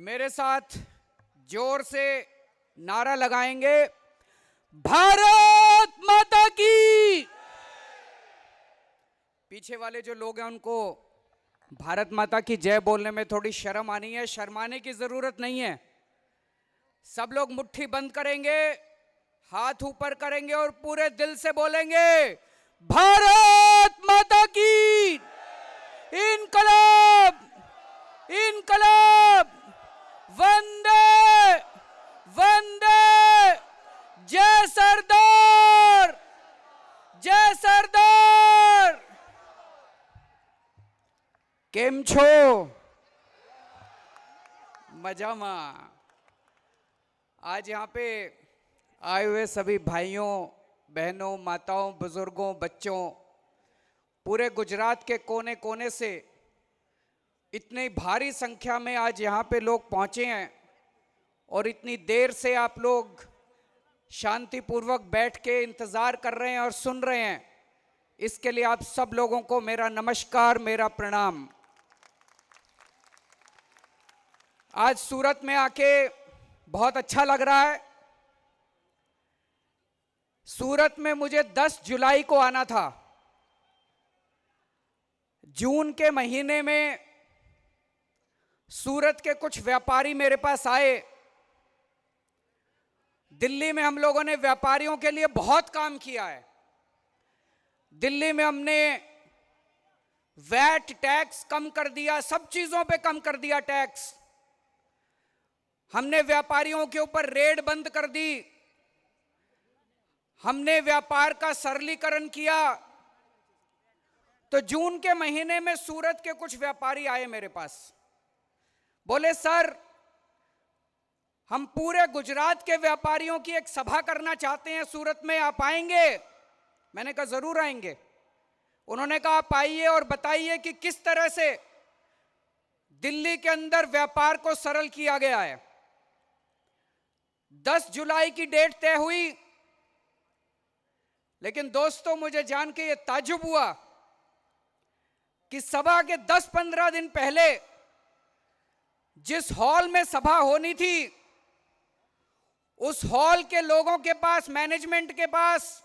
मेरे साथ जोर से नारा लगाएंगे, भारत माता की। पीछे वाले जो लोग हैं उनको भारत माता की जय बोलने में थोड़ी शर्म आनी है। शर्माने की जरूरत नहीं है। सब लोग मुट्ठी बंद करेंगे, हाथ ऊपर करेंगे और पूरे दिल से बोलेंगे, भारत माता की। इनकलाब, इनकलाब, वंदे वंदे, जय सरदार, जय सरदार। केम छो? मजामा। आज यहाँ पे आए हुए सभी भाइयों, बहनों, माताओं, बुजुर्गों, बच्चों, पूरे गुजरात के कोने कोने से इतनी भारी संख्या में आज यहाँ पे लोग पहुँचे हैं और इतनी देर से आप लोग शांतिपूर्वक बैठ के इंतज़ार कर रहे हैं और सुन रहे हैं। इसके लिए आप सब लोगों को मेरा नमस्कार, मेरा प्रणाम। आज सूरत में आके बहुत अच्छा लग रहा है। सूरत में मुझे 10 जुलाई को आना था। जून के महीने में सूरत के कुछ व्यापारी मेरे पास आए। दिल्ली में हम लोगों ने व्यापारियों के लिए बहुत काम किया है। दिल्ली में हमने वैट टैक्स कम कर दिया, सब चीजों पे कम कर दिया टैक्स। हमने व्यापारियों के ऊपर रेड बंद कर दी। हमने व्यापार का सरलीकरण किया। तो जून के महीने में सूरत के कुछ व्यापारी आए मेरे पास, बोले सर हम पूरे गुजरात के व्यापारियों की एक सभा करना चाहते हैं सूरत में, आप आएंगे? मैंने कहा जरूर आएंगे। उन्होंने कहा आप आइए और बताइए कि किस तरह से दिल्ली के अंदर व्यापार को सरल किया गया है। 10 जुलाई की डेट तय हुई, लेकिन दोस्तों मुझे जान के ये ताज्जुब हुआ कि सभा के 10-15 दिन पहले जिस हॉल में सभा होनी थी, उस हॉल के लोगों के पास, मैनेजमेंट के पास,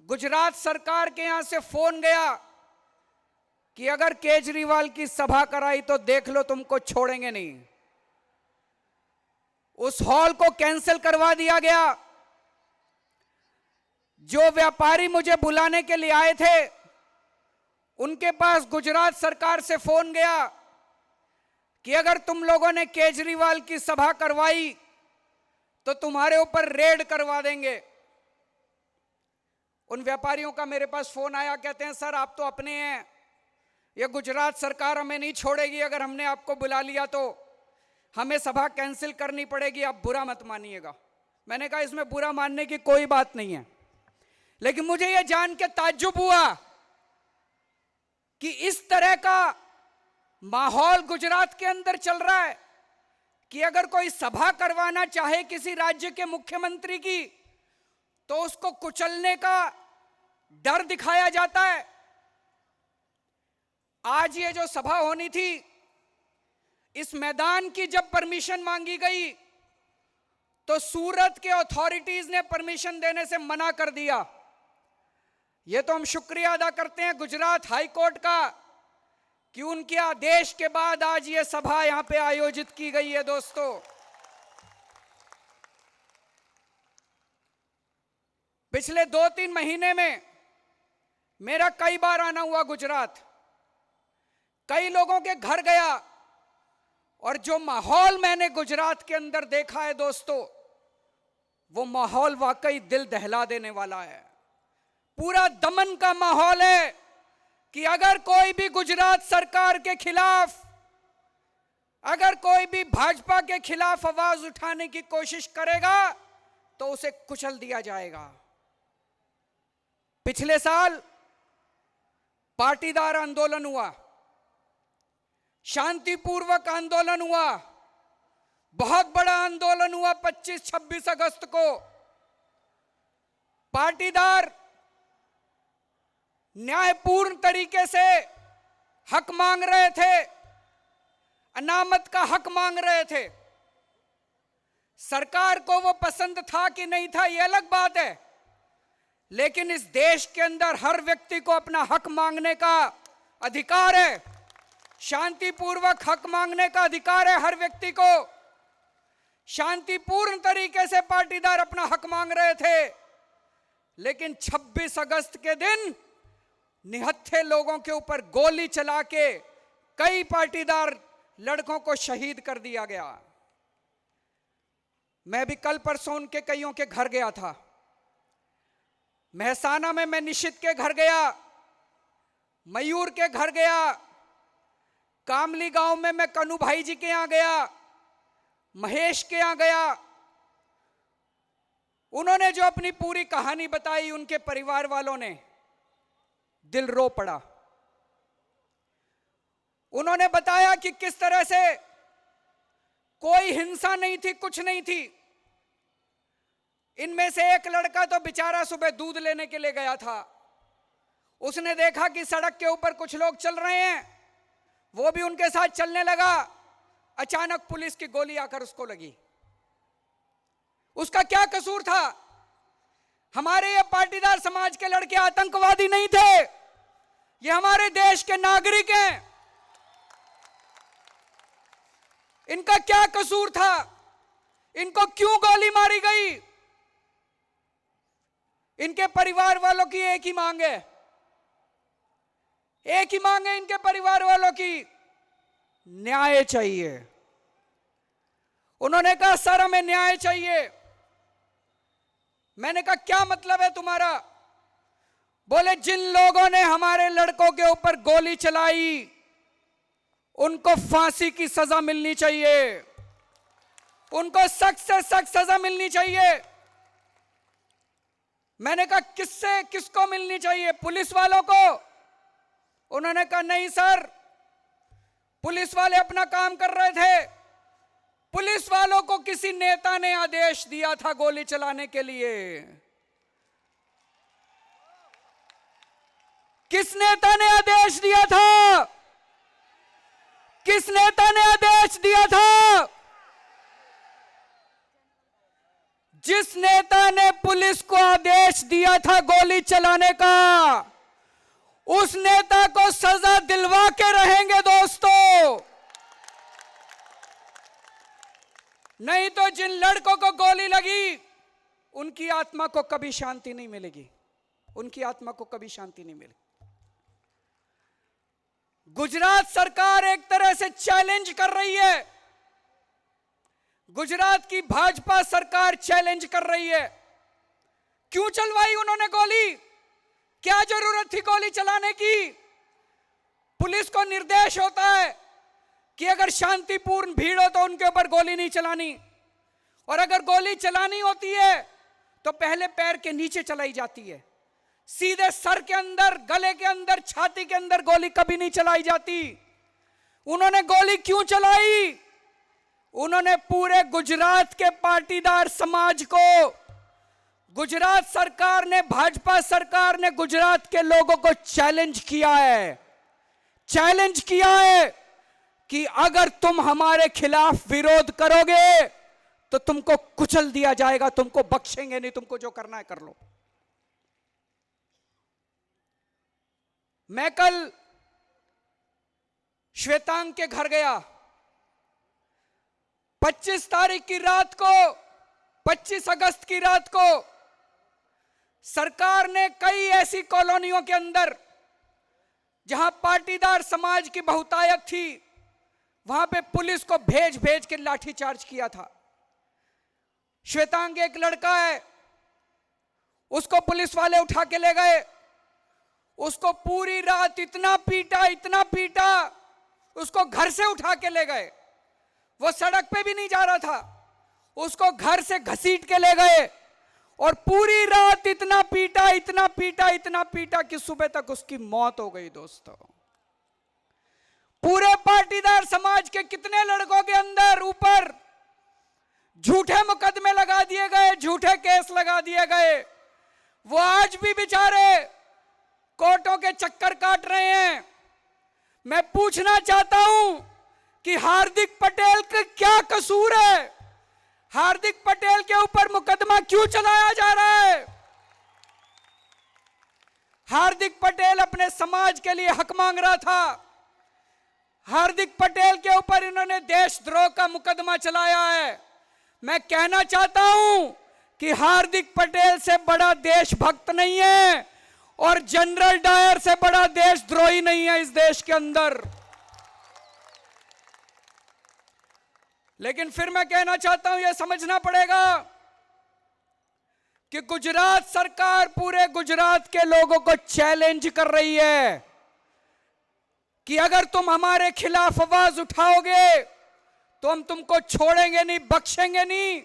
गुजरात सरकार के यहां से फोन गया कि अगर केजरीवाल की सभा कराई तो देख लो तुमको छोड़ेंगे नहीं। उस हॉल को कैंसिल करवा दिया गया। जो व्यापारी मुझे बुलाने के लिए आए थे, उनके पास गुजरात सरकार से फोन गया कि अगर तुम लोगों ने केजरीवाल की सभा करवाई तो तुम्हारे ऊपर रेड करवा देंगे। उन व्यापारियों का मेरे पास फोन आया, कहते हैं सर आप तो अपने हैं, ये गुजरात सरकार हमें नहीं छोड़ेगी, अगर हमने आपको बुला लिया तो हमें सभा कैंसिल करनी पड़ेगी, आप बुरा मत मानिएगा। मैंने कहा इसमें बुरा मानने की कोई बात नहीं है, लेकिन मुझे यह जान के ताज्जुब हुआ कि इस तरह का माहौल गुजरात के अंदर चल रहा है कि अगर कोई सभा करवाना चाहे किसी राज्य के मुख्यमंत्री की, तो उसको कुचलने का डर दिखाया जाता है। आज ये जो सभा होनी थी, इस मैदान की जब परमिशन मांगी गई तो सूरत के अथॉरिटीज ने परमिशन देने से मना कर दिया। ये तो हम शुक्रिया अदा करते हैं गुजरात हाई कोर्ट का कि उनके आदेश के बाद आज ये सभा यहां पे आयोजित की गई है। दोस्तों, पिछले 2-3 महीने में मेरा कई बार आना हुआ गुजरात, कई लोगों के घर गया, और जो माहौल मैंने गुजरात के अंदर देखा है दोस्तों, वो माहौल वाकई दिल दहला देने वाला है। पूरा दमन का माहौल है कि अगर कोई भी गुजरात सरकार के खिलाफ, अगर कोई भी भाजपा के खिलाफ आवाज उठाने की कोशिश करेगा तो उसे कुचल दिया जाएगा। पिछले साल पाटीदार आंदोलन हुआ, शांतिपूर्वक आंदोलन हुआ, बहुत बड़ा आंदोलन हुआ 25-26 अगस्त को। पाटीदार न्यायपूर्ण तरीके से हक मांग रहे थे, अनामत का हक मांग रहे थे। सरकार को वो पसंद था कि नहीं था, ये अलग बात है, लेकिन इस देश के अंदर हर व्यक्ति को अपना हक मांगने का अधिकार है। शांतिपूर्वक हक मांगने का अधिकार है हर व्यक्ति को। शांतिपूर्ण तरीके से पाटीदार अपना हक मांग रहे थे, लेकिन 26 अगस्त के दिन निहत्थे लोगों के ऊपर गोली चला के कई पाटीदार लड़कों को शहीद कर दिया गया। मैं भी कल परसों उनके कईयों के घर गया था। मेहसाना में मैं निशित के घर गया, मयूर के घर गया, कामली गांव में मैं कन्नू भाई जी के यहां गया, महेश के यहां गया। उन्होंने जो अपनी पूरी कहानी बताई, उनके परिवार वालों ने दिल रो पड़ा। उन्होंने बताया कि किस तरह से कोई हिंसा नहीं थी, कुछ नहीं थी। इनमें से एक लड़का तो बेचारा सुबह दूध लेने के लिए गया था। उसने देखा कि सड़क के ऊपर कुछ लोग चल रहे हैं, वो भी उनके साथ चलने लगा। अचानक पुलिस की गोली आकर उसको लगी। उसका क्या कसूर था? हमारे ये पाटीदार समाज के लड़के आतंकवादी नहीं थे, ये हमारे देश के नागरिक हैं। इनका क्या कसूर था? इनको क्यों गोली मारी गई? इनके परिवार वालों की एक ही मांग है, एक ही मांग है इनके परिवार वालों की, न्याय चाहिए। उन्होंने कहा सर हमें न्याय चाहिए। मैंने कहा क्या मतलब है तुम्हारा? बोले जिन लोगों ने हमारे लड़कों के ऊपर गोली चलाई उनको फांसी की सजा मिलनी चाहिए, उनको सख्त से सख्त सजा मिलनी चाहिए। मैंने कहा किससे, किसको मिलनी चाहिए? पुलिस वालों को? उन्होंने कहा नहीं सर, पुलिस वाले अपना काम कर रहे थे, पुलिस वालों को किसी नेता ने आदेश दिया था गोली चलाने के लिए। किस नेता ने आदेश दिया था? किस नेता ने आदेश दिया था? जिस नेता ने पुलिस को आदेश दिया था गोली चलाने का, उस नेता को सजा दिलवा के रहेंगे दोस्तों। नहीं तो जिन लड़कों को गोली लगी उनकी आत्मा को कभी शांति नहीं मिलेगी, उनकी आत्मा को कभी शांति नहीं मिलेगी। गुजरात सरकार एक तरह से चैलेंज कर रही है, गुजरात की भाजपा सरकार चैलेंज कर रही है। क्यों चलवाई उन्होंने गोली? क्या जरूरत थी गोली चलाने की? पुलिस को निर्देश होता है कि अगर शांतिपूर्ण भीड़ हो तो उनके ऊपर गोली नहीं चलानी, और अगर गोली चलानी होती है तो पहले पैर के नीचे चलाई जाती है, सीधे सर के अंदर, गले के अंदर, छाती के अंदर गोली कभी नहीं चलाई जाती। उन्होंने गोली क्यों चलाई? उन्होंने पूरे गुजरात के पाटीदार समाज को, गुजरात सरकार ने, भाजपा सरकार ने गुजरात के लोगों को चैलेंज किया है, चैलेंज किया है कि अगर तुम हमारे खिलाफ विरोध करोगे तो तुमको कुचल दिया जाएगा, तुमको बख्शेंगे नहीं, तुमको जो करना है कर लो। मैं कल श्वेतांग के घर गया। 25 तारीख की रात को, 25 अगस्त की रात को सरकार ने कई ऐसी कॉलोनियों के अंदर जहां पाटीदार समाज की बहुतायत थी, वहां पे पुलिस को भेज भेज के लाठीचार्ज किया था। श्वेतांग एक लड़का है, उसको पुलिस वाले उठा के ले गए, उसको पूरी रात इतना पीटा, इतना पीटा, उसको घर से उठा के ले गए। वो सड़क पे भी नहीं जा रहा था, उसको घर से घसीट के ले गए और पूरी रात इतना पीटा, इतना पीटा, इतना पीटा कि सुबह तक उसकी मौत हो गई। दोस्तों, पूरे पाटीदार समाज के कितने लड़कों के अंदर ऊपर झूठे मुकदमे लगा दिए गए, झूठे केस लगा दिए गए। वो आज भी बेचारे कोर्टों के चक्कर काट रहे हैं। मैं पूछना चाहता हूं कि हार्दिक पटेल का क्या कसूर है, हार्दिक पटेल के ऊपर मुकदमा क्यों चलाया जा रहा है। हार्दिक पटेल अपने समाज के लिए हक मांग रहा था, हार्दिक पटेल के ऊपर इन्होंने देशद्रोह का मुकदमा चलाया है। मैं कहना चाहता हूं कि हार्दिक पटेल से बड़ा देशभक्त नहीं है और जनरल डायर से बड़ा देशद्रोही नहीं है इस देश के अंदर। लेकिन फिर मैं कहना चाहता हूं, यह समझना पड़ेगा कि गुजरात सरकार पूरे गुजरात के लोगों को चैलेंज कर रही है कि अगर तुम हमारे खिलाफ आवाज उठाओगे तो हम तुमको छोड़ेंगे नहीं, बख्शेंगे नहीं,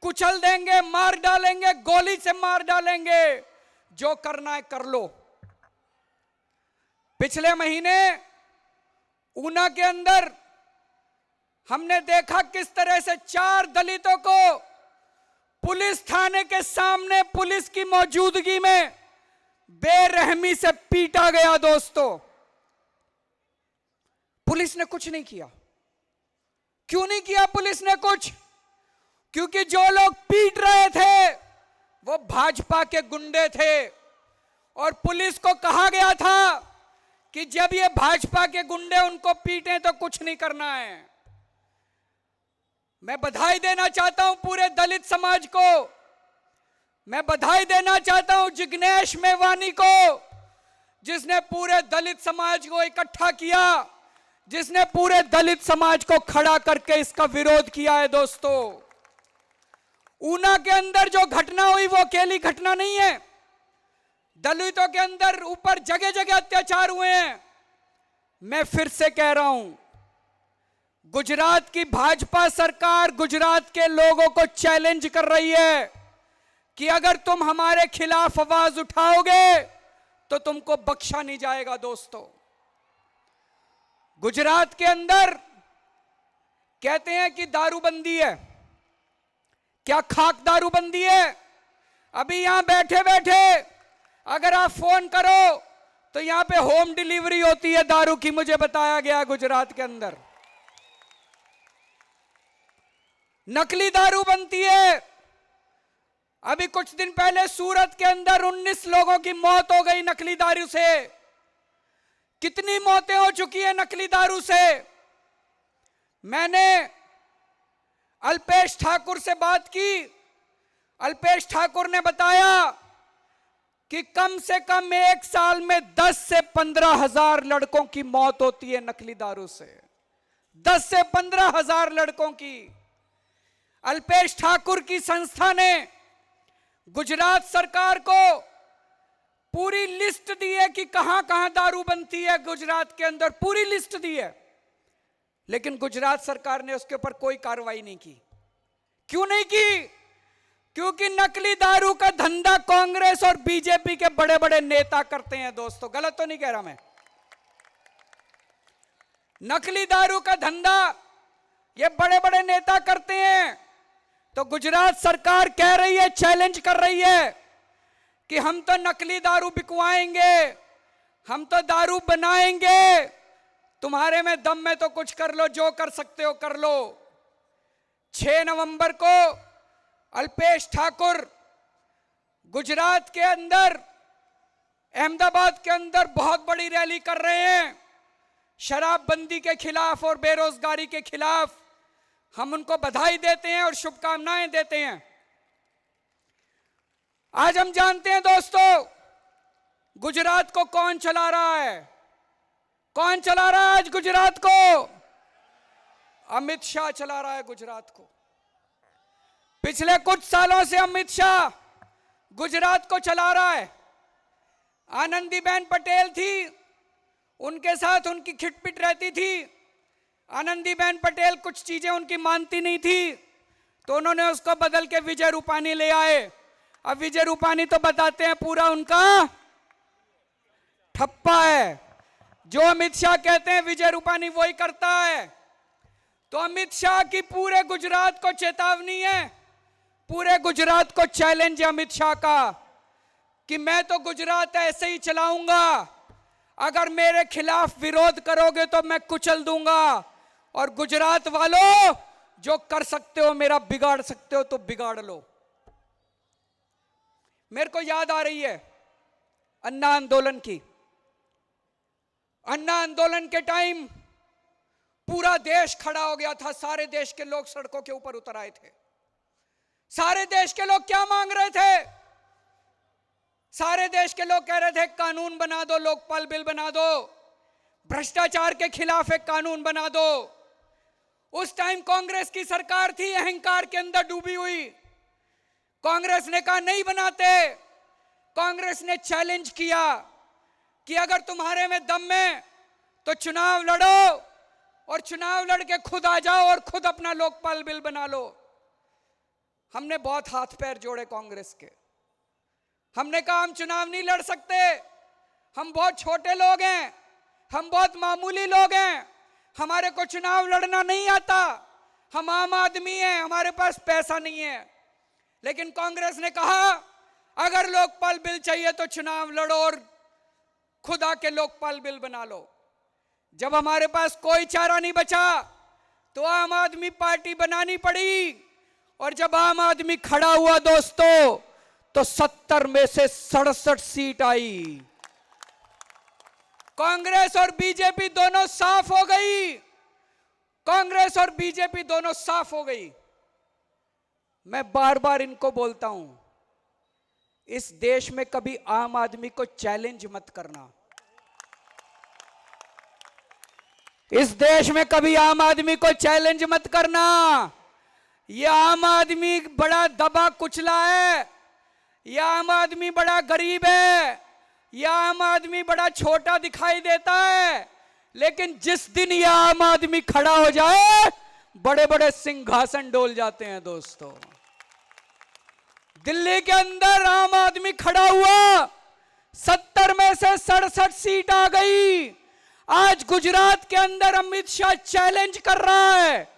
कुचल देंगे, मार डालेंगे, गोली से मार डालेंगे, जो करना है कर लो। पिछले महीने ऊना के अंदर हमने देखा किस तरह से 4 दलितों को पुलिस थाने के सामने पुलिस की मौजूदगी में बेरहमी से पीटा गया। दोस्तों, पुलिस ने कुछ नहीं किया। क्यों नहीं किया पुलिस ने कुछ? क्योंकि जो लोग पीट रहे थे वो भाजपा के गुंडे थे और पुलिस को कहा गया था कि जब ये भाजपा के गुंडे उनको पीटे तो कुछ नहीं करना है। मैं बधाई देना चाहता हूं पूरे दलित समाज को, मैं बधाई देना चाहता हूं जिग्नेश मेवानी को, जिसने पूरे दलित समाज को इकट्ठा किया, जिसने पूरे दलित समाज को खड़ा करके इसका विरोध किया है। दोस्तों, ऊना के अंदर जो घटना हुई वो अकेली घटना नहीं है। दलितों के अंदर ऊपर जगह जगह अत्याचार हुए हैं। मैं फिर से कह रहा हूं, गुजरात की भाजपा सरकार गुजरात के लोगों को चैलेंज कर रही है कि अगर तुम हमारे खिलाफ आवाज उठाओगे तो तुमको बख्शा नहीं जाएगा। दोस्तों, गुजरात के अंदर कहते हैं कि दारूबंदी है। क्या खाक दारूबंदी है? अभी यहां बैठे बैठे अगर आप फोन करो तो यहां पे होम डिलीवरी होती है दारू की, मुझे बताया गया गुजरात के अंदर। नकली दारू बनती है। अभी कुछ दिन पहले सूरत के अंदर 19 लोगों की मौत हो गई नकली दारू से। कितनी मौतें हो चुकी है नकली दारू से? मैंने अल्पेश ठाकुर से बात की। अल्पेश ठाकुर ने बताया कि कम से कम एक साल में 10 से 15 हजार लड़कों की मौत होती है नकली दारू से। 10 से 15 हजार लड़कों की। अल्पेश ठाकुर की संस्था ने गुजरात सरकार को पूरी लिस्ट दी है कि कहां कहां दारू बनती है गुजरात के अंदर, पूरी लिस्ट दी है। लेकिन गुजरात सरकार ने उसके ऊपर कोई कार्रवाई नहीं की। क्यों नहीं की? क्योंकि नकली दारू का धंधा कांग्रेस और बीजेपी के बड़े बड़े नेता करते हैं। दोस्तों, गलत तो नहीं कह रहा मैं? नकली दारू का धंधा ये बड़े बड़े नेता करते हैं। तो गुजरात सरकार कह रही है, चैलेंज कर रही है कि हम तो नकली दारू बिकवाएंगे, हम तो दारू बनाएंगे, तुम्हारे में दम में तो कुछ कर लो, जो कर सकते हो कर लो। 6 नवंबर को अल्पेश ठाकुर गुजरात के अंदर, अहमदाबाद के अंदर बहुत बड़ी रैली कर रहे हैं शराबबंदी के खिलाफ और बेरोजगारी के खिलाफ। हम उनको बधाई देते हैं और शुभकामनाएं देते हैं। आज हम जानते हैं दोस्तों, गुजरात को कौन चला रहा है? कौन चला रहा है आज गुजरात को? अमित शाह चला रहा है गुजरात को। पिछले कुछ सालों से अमित शाह गुजरात को चला रहा है। आनंदीबेन पटेल थी, उनके साथ उनकी खिटपिट रहती थी। आनंदीबेन पटेल कुछ चीजें उनकी मानती नहीं थी तो उन्होंने उसको बदल के विजय रूपानी ले आए। अब विजय रूपानी तो बताते हैं पूरा उनका ठप्पा है। जो अमित शाह कहते हैं विजय रूपानी वही करता है। तो अमित शाह की पूरे गुजरात को चेतावनी है, पूरे गुजरात को चैलेंज है अमित शाह का कि मैं तो गुजरात ऐसे ही चलाऊंगा, अगर मेरे खिलाफ विरोध करोगे तो मैं कुचल दूंगा और गुजरात वालों, जो कर सकते हो मेरा बिगाड़ सकते हो तो बिगाड़ लो। मेरे को याद आ रही है अन्ना आंदोलन की। अन्ना आंदोलन के टाइम पूरा देश खड़ा हो गया था, सारे देश के लोग सड़कों के ऊपर उतर आए थे। सारे देश के लोग क्या मांग रहे थे? सारे देश के लोग कह रहे थे कानून बना दो, लोकपाल बिल बना दो, भ्रष्टाचार के खिलाफ एक कानून बना दो। उस टाइम कांग्रेस की सरकार थी, अहंकार के अंदर डूबी हुई। कांग्रेस ने कहा नहीं बनाते। कांग्रेस ने चैलेंज किया कि अगर तुम्हारे में दम है तो चुनाव लड़ो, और चुनाव लड़के खुद आ जाओ और खुद अपना लोकपाल बिल बना लो। हमने बहुत हाथ पैर जोड़े कांग्रेस के। हमने कहा हम चुनाव नहीं लड़ सकते, हम बहुत छोटे लोग हैं, हम बहुत मामूली लोग हैं, हमारे को चुनाव लड़ना नहीं आता, हम आम आदमी हैं, हमारे पास पैसा नहीं है। लेकिन कांग्रेस ने कहा अगर लोकपाल बिल चाहिए तो चुनाव लड़ो और खुद आके लोकपाल बिल बना लो। जब हमारे पास कोई चारा नहीं बचा तो आम आदमी पार्टी बनानी पड़ी, और जब आम आदमी खड़ा हुआ दोस्तों तो 70 में से 67 सीट आई। कांग्रेस और बीजेपी दोनों साफ हो गई। कांग्रेस और बीजेपी दोनों साफ हो गई। मैं बार बार इनको बोलता हूं, इस देश में कभी आम आदमी को चैलेंज मत करना। इस देश में कभी आम आदमी को चैलेंज मत करना। यह आम आदमी बड़ा दबा कुचला है, यह आम आदमी बड़ा गरीब है, यह आम आदमी बड़ा छोटा दिखाई देता है। लेकिन जिस दिन यह आम आदमी खड़ा हो जाए, बड़े बड़े सिंहासन डोल जाते हैं दोस्तों। दिल्ली के अंदर आम आदमी खड़ा हुआ, 70 में से 67 सीट आ गई। आज गुजरात के अंदर अमित शाह चैलेंज कर रहा है,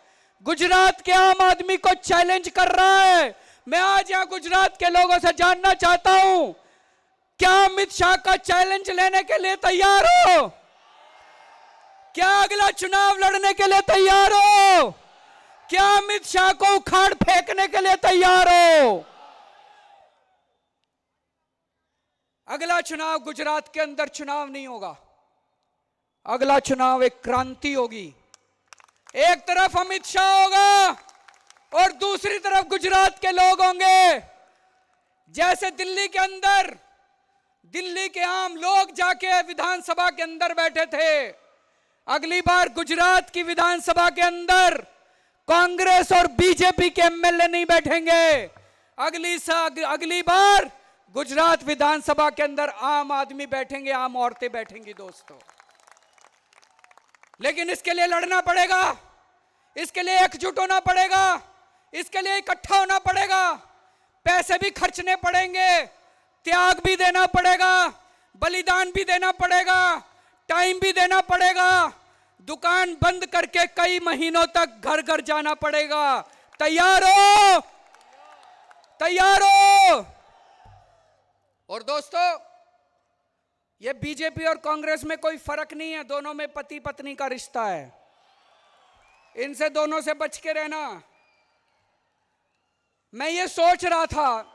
गुजरात के आम आदमी को चैलेंज कर रहा है। मैं आज यहां गुजरात के लोगों से जानना चाहता हूं, क्या अमित शाह का चैलेंज लेने के लिए तैयार हो? क्या अगला चुनाव लड़ने के लिए तैयार हो? क्या अमित शाह को उखाड़ फेंकने के लिए तैयार हो? अगला चुनाव गुजरात के अंदर चुनाव नहीं होगा, अगला चुनाव एक क्रांति होगी। एक तरफ अमित शाह होगा और दूसरी तरफ गुजरात के लोग होंगे। जैसे दिल्ली के अंदर दिल्ली के आम लोग जाके विधानसभा के अंदर बैठे थे, अगली बार गुजरात की विधानसभा के अंदर कांग्रेस और बीजेपी के एमएलए नहीं बैठेंगे। अगली बार गुजरात विधानसभा के अंदर आम आदमी बैठेंगे, आम औरतें बैठेंगी दोस्तों। लेकिन इसके लिए लड़ना पड़ेगा, इसके लिए एकजुट होना पड़ेगा, इसके लिए इकट्ठा होना पड़ेगा, पैसे भी खर्चने पड़ेंगे, त्याग भी देना पड़ेगा, बलिदान भी देना पड़ेगा, टाइम भी देना पड़ेगा, दुकान बंद करके कई महीनों तक घर घर जाना पड़ेगा। तैयार हो? तैयार हो? और दोस्तों, ये बीजेपी और कांग्रेस में कोई फर्क नहीं है, दोनों में पति पत्नी का रिश्ता है। इनसे दोनों से बच के रहना। मैं ये सोच रहा था,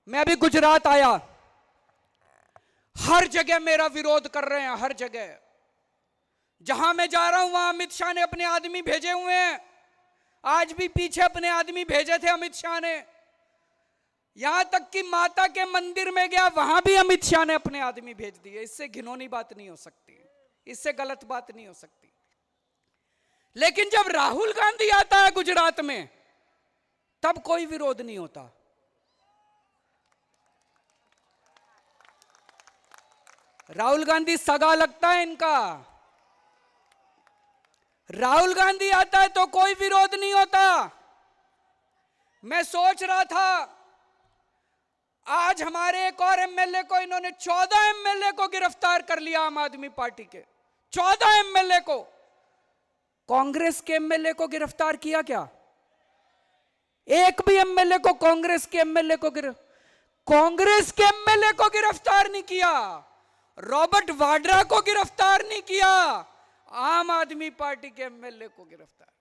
मैं अभी गुजरात आया, हर जगह मेरा विरोध कर रहे हैं, हर जगह जहां मैं जा रहा हूं वहां अमित शाह ने अपने आदमी भेजे हुए हैं। आज भी पीछे अपने आदमी भेजे थे अमित शाह ने। यहां तक कि माता के मंदिर में गया, वहां भी अमित शाह ने अपने आदमी भेज दिए। इससे घिनौनी बात नहीं हो सकती, इससे गलत बात नहीं हो सकती। लेकिन जब राहुल गांधी आता है गुजरात में, तब कोई विरोध नहीं होता। राहुल गांधी सगा लगता है इनका। राहुल गांधी आता है तो कोई विरोध नहीं होता। मैं सोच रहा था, आज हमारे एक और एमएलए को इन्होंने 14 एमएलए को गिरफ्तार कर लिया, आम आदमी पार्टी के 14 एमएलए को। कांग्रेस के एमएलए को गिरफ्तार किया क्या? एक भी एमएलए को, कांग्रेस के एमएलए को गिरफ्तार नहीं किया। रॉबर्ट वाड्रा को गिरफ्तार नहीं किया, आम आदमी पार्टी के एमएलए को गिरफ्तार।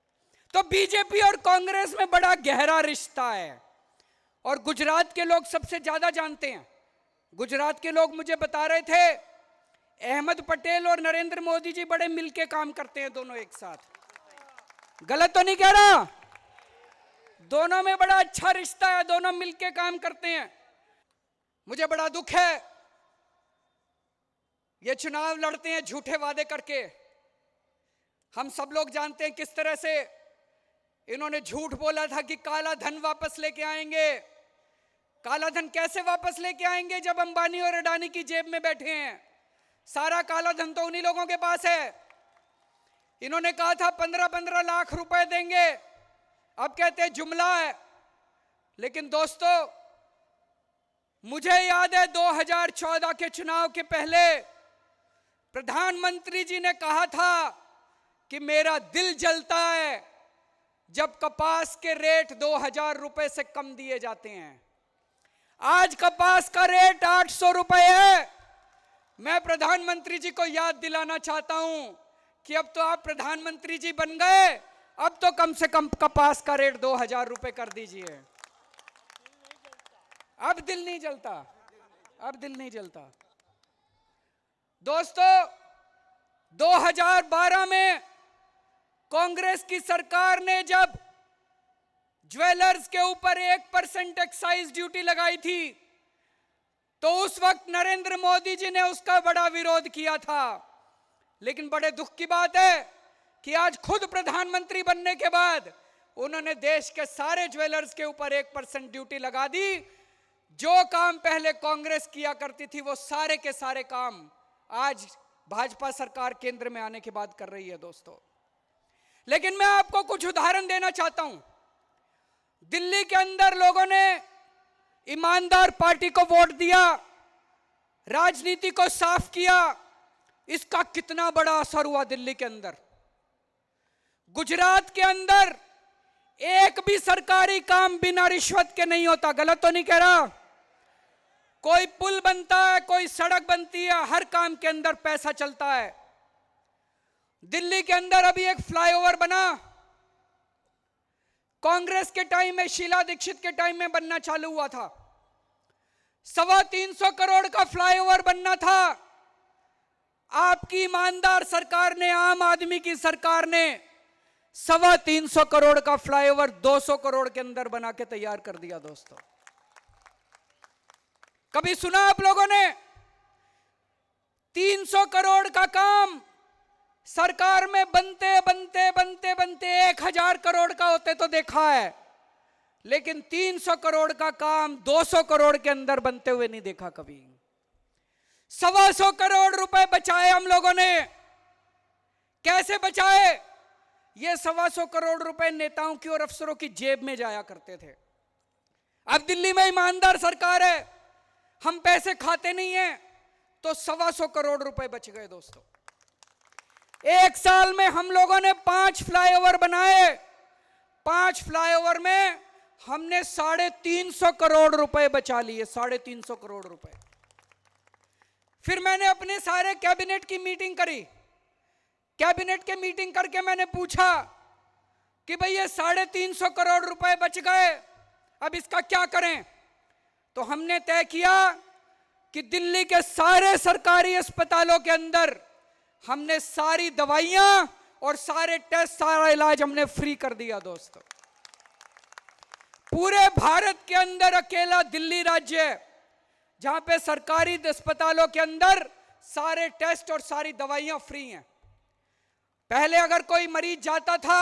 तो बीजेपी और कांग्रेस में बड़ा गहरा रिश्ता है और गुजरात के लोग सबसे ज्यादा जानते हैं। गुजरात के लोग मुझे बता रहे थे अहमद पटेल और नरेंद्र मोदी जी बड़े मिलके काम करते हैं दोनों एक साथ। गलत तो नहीं कह रहा? दोनों में बड़ा अच्छा रिश्ता है, दोनों मिलके काम करते हैं। मुझे बड़ा दुख है ये चुनाव लड़ते हैं झूठे वादे करके। हम सब लोग जानते हैं किस तरह से इन्होंने झूठ बोला था कि काला धन वापस लेके आएंगे। काला धन कैसे वापस लेके आएंगे जब अंबानी और अडानी की जेब में बैठे हैं? सारा काला धन तो उन्हीं लोगों के पास है। इन्होंने कहा था 15-15 लाख रुपए देंगे, अब कहते हैं जुमला है। लेकिन दोस्तों, मुझे याद है 2014 के चुनाव के पहले प्रधानमंत्री जी ने कहा था कि मेरा दिल जलता है जब कपास के रेट 2000 रुपए से कम दिए जाते हैं। आज कपास का रेट 800 रुपए है। मैं प्रधानमंत्री जी को याद दिलाना चाहता हूं कि अब तो आप प्रधानमंत्री जी बन गए, अब तो कम से कम कपास का रेट 2000 रुपए कर दीजिए। अब दिल नहीं जलता, अब दिल नहीं जलता। दोस्तों, 2012 में कांग्रेस की सरकार ने जब ज्वेलर्स के ऊपर 1% एक्साइज ड्यूटी लगाई थी तो उस वक्त नरेंद्र मोदी जी ने उसका बड़ा विरोध किया था। लेकिन बड़े दुख की बात है कि आज खुद प्रधानमंत्री बनने के बाद उन्होंने देश के सारे ज्वेलर्स के ऊपर 1% ड्यूटी लगा दी। जो काम पहले कांग्रेस किया करती थी वो सारे के सारे काम आज भाजपा सरकार केंद्र में आने के बाद कर रही है दोस्तों। लेकिन मैं आपको कुछ उदाहरण देना चाहता हूं। दिल्ली के अंदर लोगों ने ईमानदार पार्टी को वोट दिया, राजनीति को साफ किया, इसका कितना बड़ा असर हुआ दिल्ली के अंदर। गुजरात के अंदर एक भी सरकारी काम बिना रिश्वत के नहीं होता। गलत तो नहीं कह रहा? कोई पुल बनता है, कोई सड़क बनती है, हर काम के अंदर पैसा चलता है। दिल्ली के अंदर अभी एक फ्लाईओवर बना, कांग्रेस के टाइम में, शीला दीक्षित के टाइम में बनना चालू हुआ था। 325 करोड़ का फ्लाईओवर बनना था। आपकी ईमानदार सरकार ने, आम आदमी की सरकार ने 325 करोड़ का फ्लाईओवर 200 करोड़ के अंदर बना के तैयार कर दिया। दोस्तों, कभी सुना आप लोगों ने 300 करोड़ का काम सरकार में बनते बनते बनते बनते 1000 करोड़ का होते तो देखा है, लेकिन 300 करोड़ का काम 200 करोड़ के अंदर बनते हुए नहीं देखा कभी। 125 करोड़ रुपए बचाए हम लोगों ने। कैसे बचाए? ये 125 करोड़ रुपए नेताओं की और अफसरों की जेब में जाया करते थे। अब दिल्ली में ईमानदार सरकार है, हम पैसे खाते नहीं हैं, तो 125 करोड़ रुपए बच गए। दोस्तों, एक साल में हम लोगों ने 5 फ्लाईओवर बनाए। 5 फ्लाईओवर में हमने 350 करोड़ रुपए बचा लिए। 350 करोड़ रुपए। फिर मैंने अपने सारे कैबिनेट की मीटिंग करी। कैबिनेट के मीटिंग करके मैंने पूछा कि भाई ये 350 करोड़ रुपए बच गए, अब इसका क्या करें? तो हमने तय किया कि दिल्ली के सारे सरकारी अस्पतालों के अंदर हमने सारी दवाइयां और सारे टेस्ट, सारा इलाज हमने फ्री कर दिया। दोस्तों, पूरे भारत के अंदर अकेला दिल्ली राज्य है जहां पे सरकारी अस्पतालों के अंदर सारे टेस्ट और सारी दवाइयां फ्री हैं। पहले अगर कोई मरीज जाता था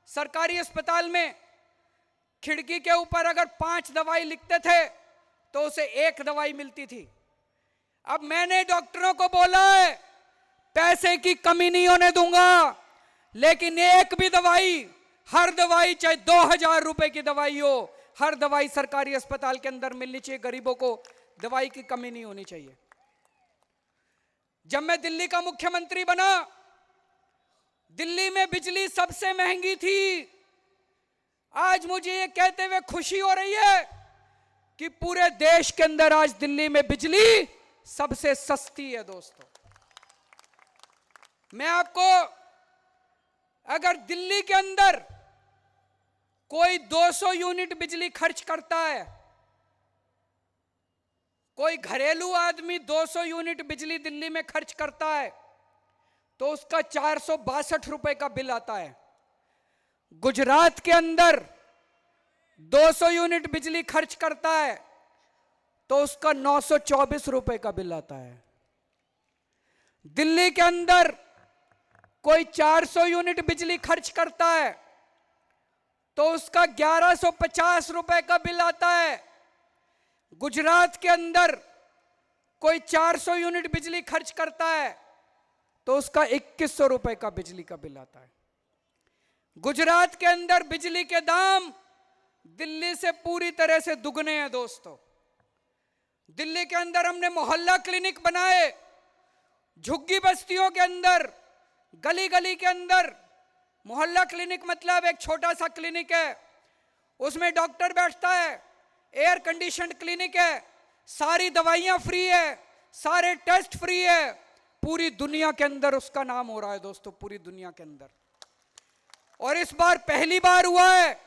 सरकारी अस्पताल में, खिड़की के ऊपर अगर 5 दवाई लिखते थे तो उसे 1 दवाई मिलती थी। अब मैंने डॉक्टरों को बोला है पैसे की कमी नहीं होने दूंगा, लेकिन एक भी दवाई, हर दवाई चाहे 2000 रुपए की दवाई हो, हर दवाई सरकारी अस्पताल के अंदर मिलनी चाहिए। गरीबों को दवाई की कमी नहीं होनी चाहिए। जब मैं दिल्ली का मुख्यमंत्री बना, दिल्ली में बिजली सबसे महंगी थी। आज मुझे ये कहते हुए खुशी हो रही है कि पूरे देश के अंदर आज दिल्ली में बिजली सबसे सस्ती है। दोस्तों, मैं आपको, अगर दिल्ली के अंदर कोई 200 यूनिट बिजली खर्च करता है, कोई घरेलू आदमी 200 यूनिट बिजली दिल्ली में खर्च करता है, तो उसका 462 रुपए का बिल आता है। गुजरात के अंदर 200 यूनिट बिजली खर्च करता है तो उसका 924 रुपए का बिल आता है। दिल्ली के अंदर कोई 400 यूनिट बिजली खर्च करता है तो उसका 1150 रुपए का बिल आता है। गुजरात के अंदर कोई 400 यूनिट बिजली खर्च करता है तो उसका 2100 रुपए का बिजली का बिल आता है। गुजरात के अंदर बिजली के दाम दिल्ली से पूरी तरह से दुगने हैं दोस्तों। दिल्ली के अंदर हमने मोहल्ला क्लिनिक बनाए, झुग्गी बस्तियों के अंदर, गली गली के अंदर। मोहल्ला क्लिनिक मतलब एक छोटा सा क्लिनिक है, उसमें डॉक्टर बैठता है, एयर कंडीशनड क्लिनिक है, सारी दवाइयां फ्री है, सारे टेस्ट फ्री है। पूरी दुनिया के अंदर उसका नाम हो रहा है दोस्तों, पूरी दुनिया के अंदर। और इस बार पहली बार हुआ है।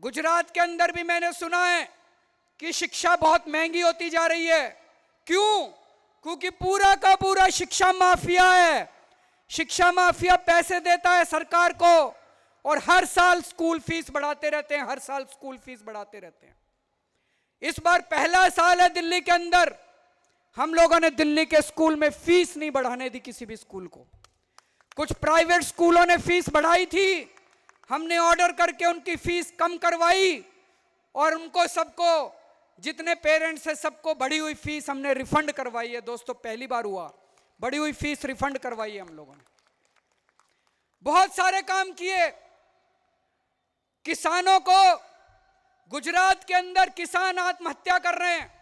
गुजरात के अंदर भी मैंने सुना है कि शिक्षा बहुत महंगी होती जा रही है। क्यों? क्योंकि पूरा का पूरा शिक्षा माफिया है। शिक्षा माफिया पैसे देता है सरकार को और हर साल स्कूल फीस बढ़ाते रहते हैं, हर साल स्कूल फीस बढ़ाते रहते हैं। इस बार पहला साल है दिल्ली के अंदर, हम लोगों ने दिल्ली के स्कूल में फीस नहीं बढ़ाने दी किसी भी स्कूल को। कुछ प्राइवेट स्कूलों ने फीस बढ़ाई थी, हमने ऑर्डर करके उनकी फीस कम करवाई और उनको सबको, जितने पेरेंट्स हैं सबको बढ़ी हुई फीस हमने रिफंड करवाई है दोस्तों। पहली बार हुआ, बढ़ी हुई फीस रिफंड करवाई है हम लोगों ने। बहुत सारे काम किए। किसानों को, गुजरात के अंदर किसान आत्महत्या कर रहे हैं,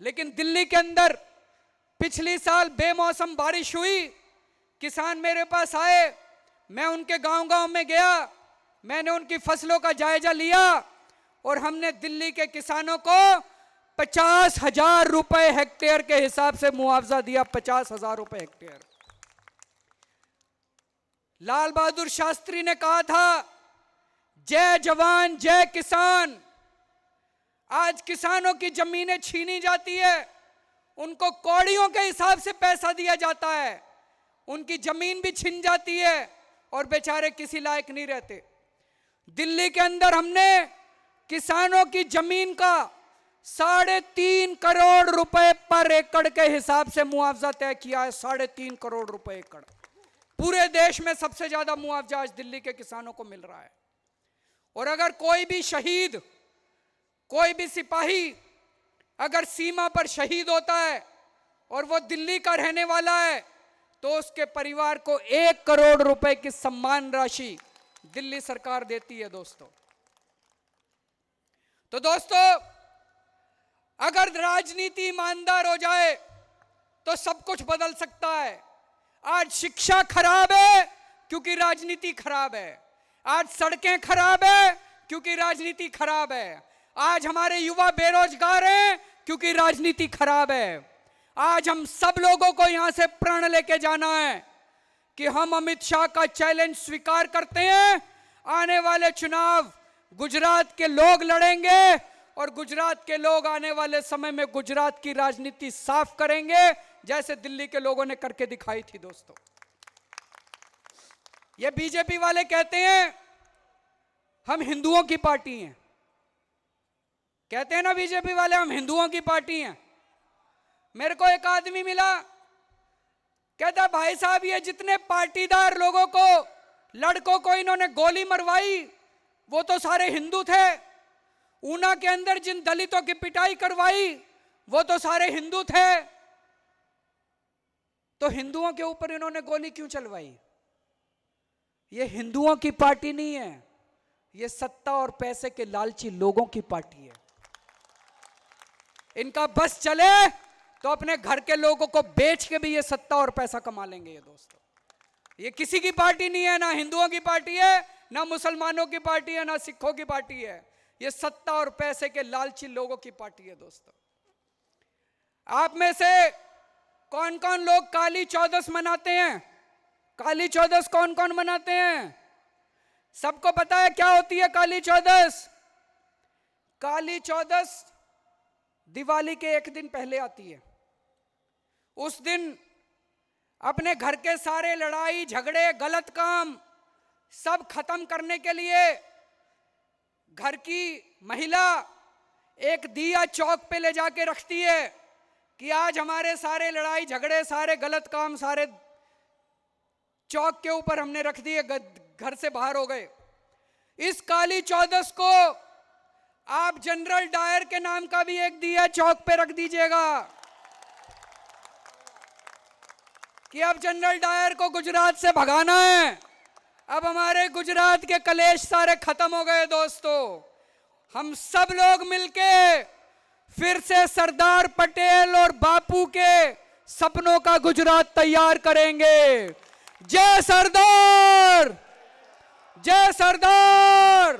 लेकिन दिल्ली के अंदर पिछली साल बेमौसम बारिश हुई, किसान मेरे पास आए, मैं उनके गांव-गांव में गया, मैंने उनकी फसलों का जायजा लिया और हमने दिल्ली के किसानों को 50,000 रुपए हेक्टेयर के हिसाब से मुआवजा दिया। 50,000 रुपए हेक्टेयर। लाल बहादुर शास्त्री ने कहा था, जय जवान जय किसान। आज किसानों की जमीनें छीनी जाती है, उनको कौड़ियों के हिसाब से पैसा दिया जाता है, उनकी जमीन भी छिन जाती है और बेचारे किसी लायक नहीं रहते। दिल्ली के अंदर हमने किसानों की जमीन का 3.5 करोड़ रुपए पर एकड़ के हिसाब से मुआवजा तय किया है। 3.5 करोड़ रुपए एकड़। पूरे देश में सबसे ज्यादा मुआवजा आज दिल्ली के किसानों को मिल रहा है। और अगर कोई भी शहीद, कोई भी सिपाही अगर सीमा पर शहीद होता है और वो दिल्ली का रहने वाला है तो उसके परिवार को 1 करोड़ रुपए की सम्मान राशि दिल्ली सरकार देती है दोस्तों। तो दोस्तों, अगर राजनीति ईमानदार हो जाए तो सब कुछ बदल सकता है। आज शिक्षा खराब है क्योंकि राजनीति खराब है। आज सड़कें खराब है क्योंकि राजनीति खराब है। आज हमारे युवा बेरोजगार हैं क्योंकि राजनीति खराब है। आज हम सब लोगों को यहां से प्रण लेके जाना है कि हम अमित शाह का चैलेंज स्वीकार करते हैं। आने वाले चुनाव गुजरात के लोग लड़ेंगे और गुजरात के लोग आने वाले समय में गुजरात की राजनीति साफ करेंगे, जैसे दिल्ली के लोगों ने करके दिखाई थी दोस्तों। ये बीजेपी वाले कहते हैं हम हिंदुओं की पार्टी हैं, कहते हैं ना बीजेपी वाले हम हिंदुओं की पार्टी हैं। मेरे को एक आदमी मिला, कहता भाई साहब ये जितने पाटीदार लोगों को, लड़कों को इन्होंने गोली मरवाई वो तो सारे हिंदू थे। ऊना के अंदर जिन दलितों की पिटाई करवाई वो तो सारे हिंदू थे, तो हिंदुओं के ऊपर इन्होंने गोली क्यों चलवाई? ये हिंदुओं की पार्टी नहीं है, ये सत्ता और पैसे के लालची लोगों की पार्टी है। इनका बस चले तो अपने घर के लोगों को बेच के भी ये सत्ता और पैसा कमा लेंगे। ये दोस्तों, ये किसी की पार्टी नहीं है, ना हिंदुओं की पार्टी है, ना मुसलमानों की पार्टी है, ना सिखों की पार्टी है। ये सत्ता और पैसे के लालची लोगों की पार्टी है दोस्तों। आप में से कौन कौन लोग काली चौदस मनाते हैं? काली चौदस कौन कौन मनाते हैं? सबको पता है क्या होती है काली चौदस? काली चौदस दिवाली के एक दिन पहले आती है। उस दिन अपने घर के सारे लड़ाई झगड़े गलत काम सब खत्म करने के लिए घर की महिला एक दिया चौक पे ले जाके रखती है कि आज हमारे सारे लड़ाई झगड़े सारे गलत काम सारे चौक के ऊपर हमने रख दिए, घर से बाहर हो गए। इस काली चौदस को आप जनरल डायर के नाम का भी एक दिया चौक पे रख दीजिएगा कि अब जनरल डायर को गुजरात से भगाना है। अब हमारे गुजरात के कलेश सारे खत्म हो गए दोस्तों। हम सब लोग मिलके फिर से सरदार पटेल और बापू के सपनों का गुजरात तैयार करेंगे। जय सरदार, जय सरदार।